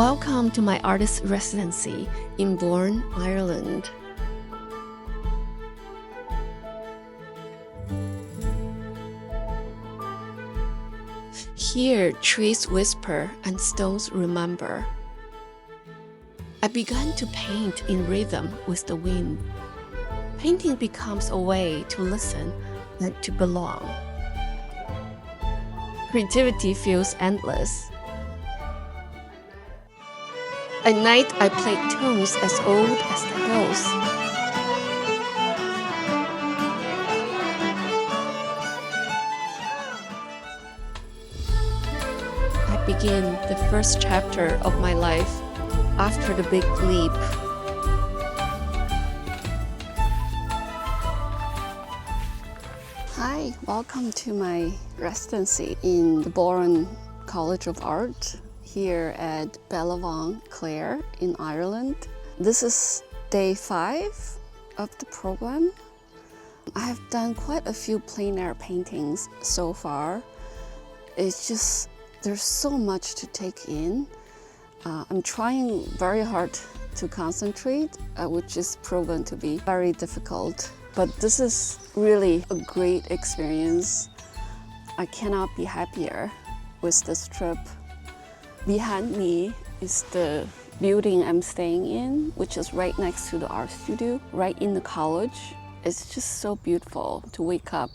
Welcome to my artist residency in Burren, Ireland. Here, trees whisper and stones remember. I began to paint in rhythm with the wind. Painting becomes a way to listen and to belong. Creativity feels endless. At night, I played tunes as old as the hills. I begin the first chapter of my life after the big leap. Hi, welcome to my residency in the Burren College of Art here at Bellavon, Clare in Ireland. This is day 5 of the program. I have done quite a few plein air paintings so far. It's just, there's so much to take in. I'm trying very hard to concentrate, which is proven to be very difficult. But this is really a great experience. I cannot be happier with this trip. Behind me is the building I'm staying in, which is right next to the art studio, right in the college. It's just so beautiful to wake up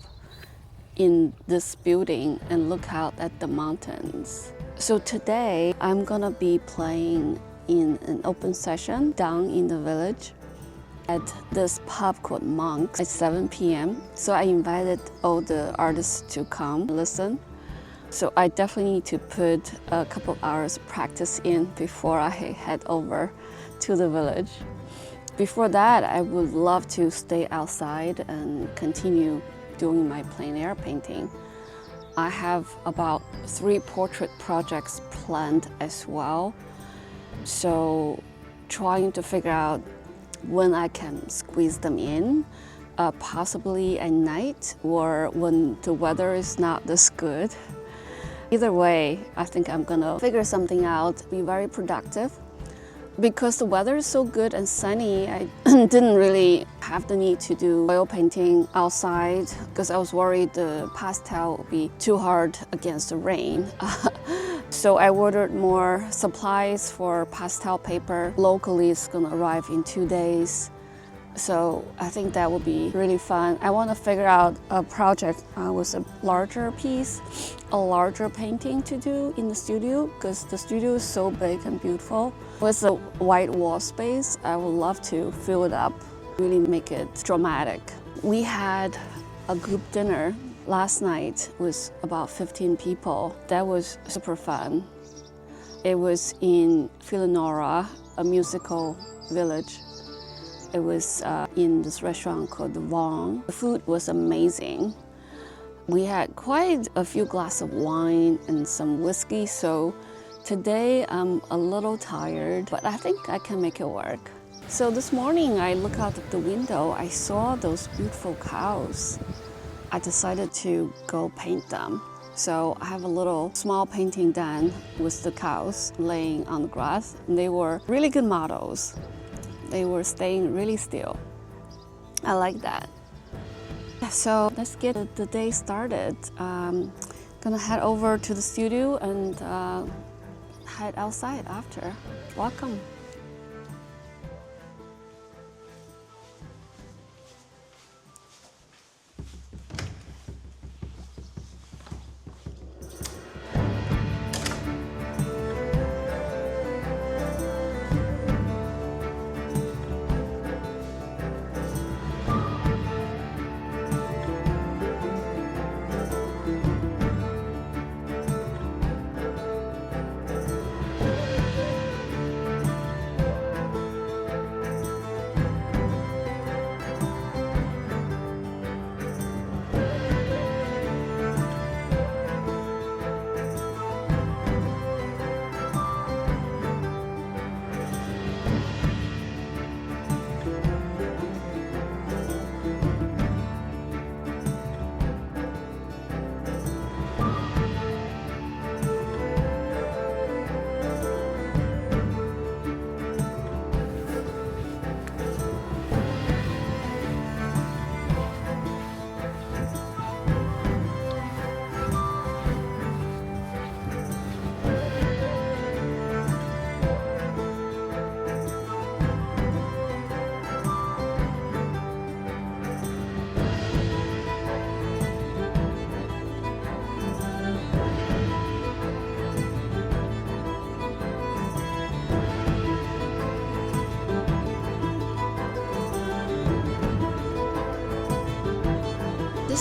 in this building and look out at the mountains. So today I'm gonna be playing in an open session down in the village at this pub called Monks at 7 p.m. So I invited all the artists to come listen. So I definitely need to put a couple hours practice in before I head over to the village. Before that, I would love to stay outside and continue doing my plein air painting. I have about 3 portrait projects planned as well. So trying to figure out when I can squeeze them in, possibly at night or when the weather is not this good. Either way, I think I'm gonna figure something out, be very productive. Because the weather is so good and sunny, I didn't really have the need to do oil painting outside because I was worried the pastel would be too hard against the rain. So I ordered more supplies for pastel paper. Locally, it's gonna arrive in 2 days. So I think that will be really fun. I want to figure out a project with a larger piece, a larger painting to do in the studio because the studio is so big and beautiful. With a white wall space, I would love to fill it up, really make it dramatic. We had a group dinner last night with about 15 people. That was super fun. It was in Fiddle, a musical village. It was in this restaurant called the Vong. The food was amazing. We had quite a few glasses of wine and some whiskey, so today I'm a little tired, but I think I can make it work. So this morning I looked out of the window, I saw those beautiful cows. I decided to go paint them. So I have a little small painting done with the cows laying on the grass. And they were really good models. They were staying really still. I like that. So let's get the day started. Gonna head over to the studio and head outside after. Welcome.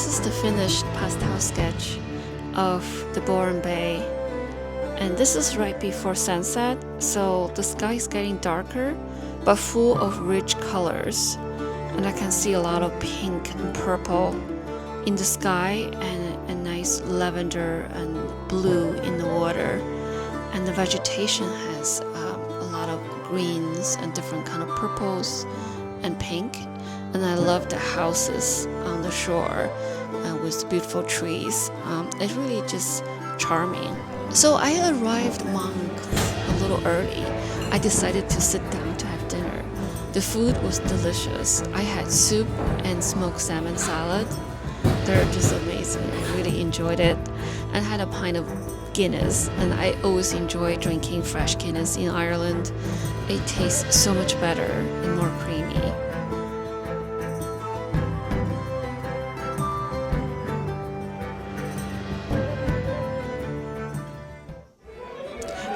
This is the finished pastel sketch of the Burren Bay. And this is right before sunset, so the sky is getting darker, but full of rich colors. And I can see a lot of pink and purple in the sky, and a nice lavender and blue in the water. And the vegetation has a lot of greens and different kind of purples and pink. And I love the houses on the shore with beautiful trees. It's really just charming. So I arrived Monks a little early. I decided to sit down to have dinner. The food was delicious. I had soup and smoked salmon salad. They're just amazing. I really enjoyed it. And had a pint of Guinness. And I always enjoy drinking fresh Guinness in Ireland. It tastes so much better and more creamy.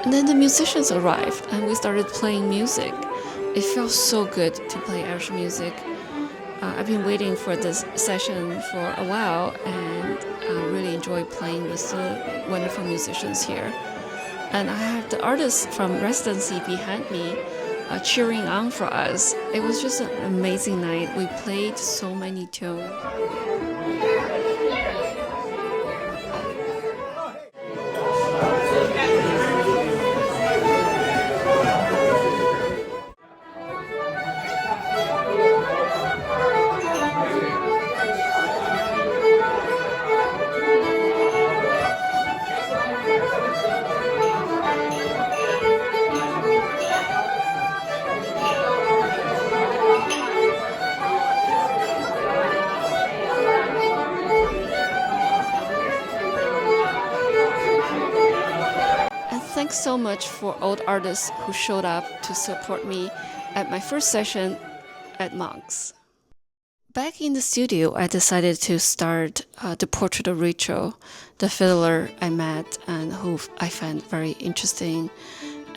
And then the musicians arrived and we started playing music. It felt so good to play Irish music. I've been waiting for this session for a while and I really enjoy playing with the wonderful musicians here. And I have the artists from Residency behind me cheering on for us. It was just an amazing night. We played so many tunes. Thanks so much for all the artists who showed up to support me at my first session at Monks. Back in the studio, I decided to start the portrait of Rachel, the fiddler I met and who I found very interesting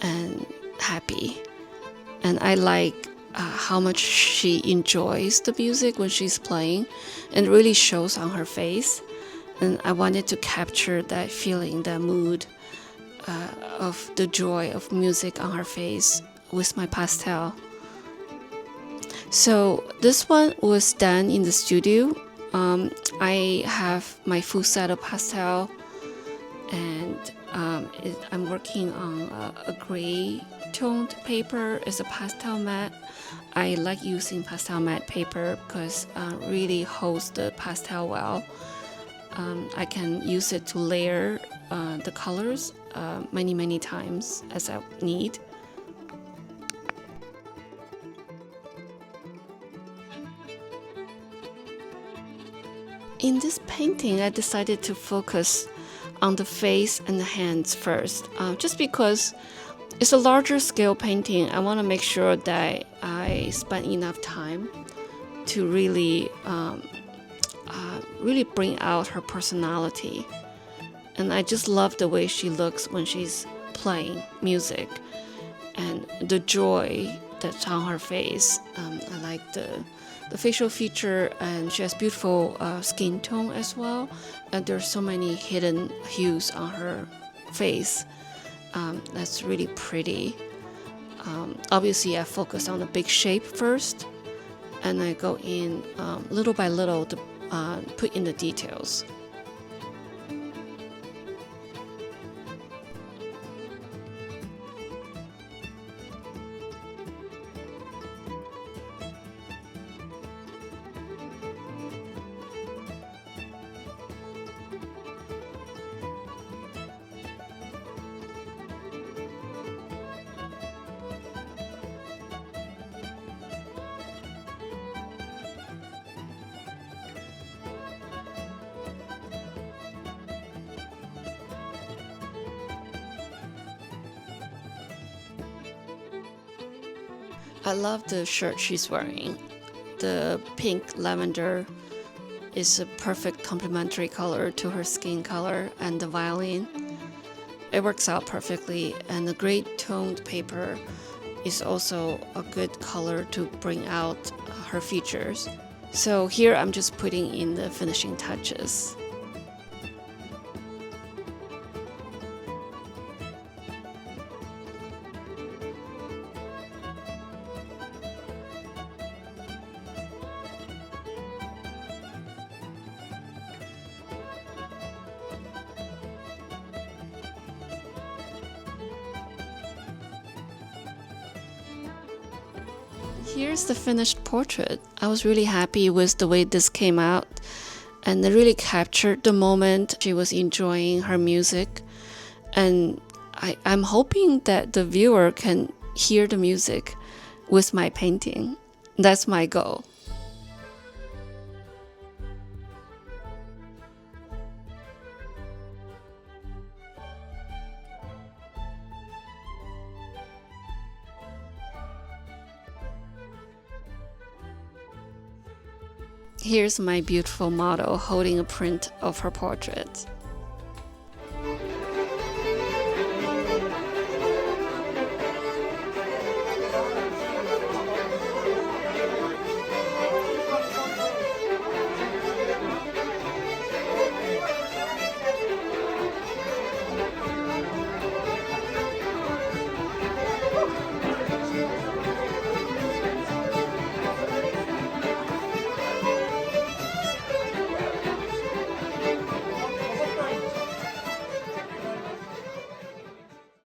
and happy. And I like how much she enjoys the music when she's playing, and really shows on her face. And I wanted to capture that feeling, that mood of the joy of music on her face with my pastel. So this one was done in the studio. I have my full set of pastel, and I'm working on a gray toned paper. It's a pastel matte. I like using pastel matte paper because it really holds the pastel well. I can use it to layer the colors many times as I need. In this painting, I decided to focus on the face and the hands first, just because it's a larger scale painting. I want to make sure that I spend enough time to really bring out her personality. And I just love the way she looks when she's playing music and the joy that's on her face. I like the facial feature, and she has beautiful skin tone as well. And there's so many hidden hues on her face. That's really pretty. Obviously, I focus on the big shape first, and I go in little by little to put in the details. I love the shirt she's wearing. The pink lavender is a perfect complementary color to her skin color and the violin. It works out perfectly, and the gray toned paper is also a good color to bring out her features. So here I'm just putting in the finishing touches. Here's the finished portrait. I was really happy with the way this came out, and it really captured the moment she was enjoying her music. And I'm hoping that the viewer can hear the music with my painting. That's my goal. Here's my beautiful model holding a print of her portrait.